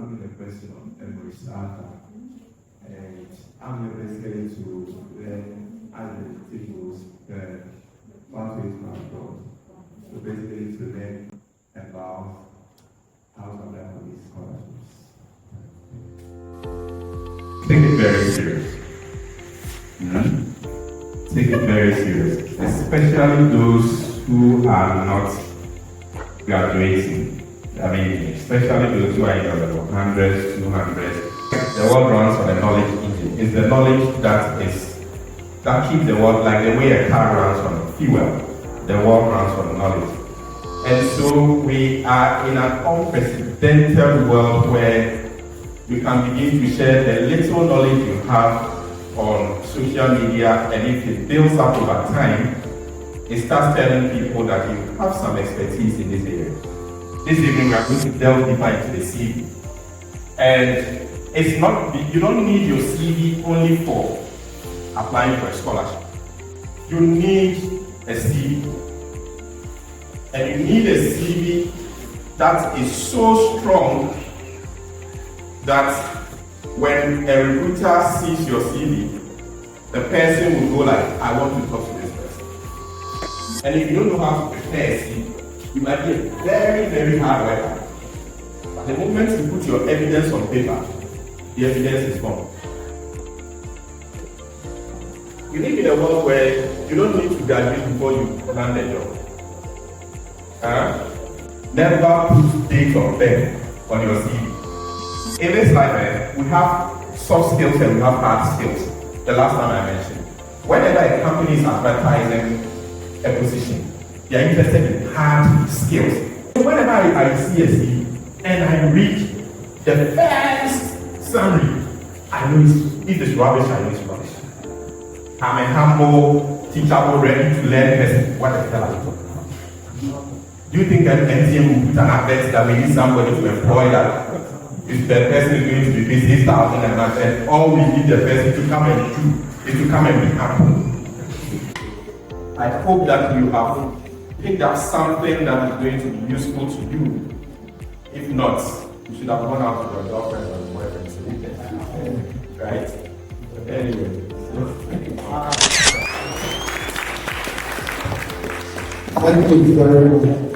having a question on memory starter, and I'm basically to learn as the individuals the pathways to our God. So basically to learn about how to apply for these scholarships. Take it very serious. Take it very serious, especially those who are not graduating. I mean, especially those who are in the level 100s, 200s. The world runs on a knowledge engine. It's the knowledge that keeps the world, like the way a car runs on fuel. The world runs on knowledge. And so we are in an unprecedented world where you can begin to share the little knowledge you have on social media, and if it builds up over time, it starts telling people that you have some expertise in this area. This evening we are going to delve deeper into the CV. And it's not, you don't need your CV only for applying for a scholarship. You need a CV. And you need a CV that is so strong that when a recruiter sees your CV, the person will go like, I want to talk to this person. And if you don't know how to prepare a CV, you might be a very, very hard worker. But the moment you put your evidence on paper, the evidence is gone. We live in a world where you don't need to graduate before you land a job. Never put date of birth on your CV. In this life, we have soft skills and we have hard skills. The last time I mentioned. Whenever a company is advertising a position, they are interested in hard skills. Whenever I see a CV and I read the first summary, I know if it's rubbish, I know it's rubbish. I'm a humble, teachable, ready to learn person. What the hell are you talking about? Do you think that NTM will put an advert that we need somebody to employ that if the person is going to be paid 6,000 a month, and all we need the person to come and do is to come and be humble? I hope that you have picked up something that is going to be useful to you. If not, you should have gone out with your girlfriend or your boyfriend to leave them. Right? Anyway. Thank you very much.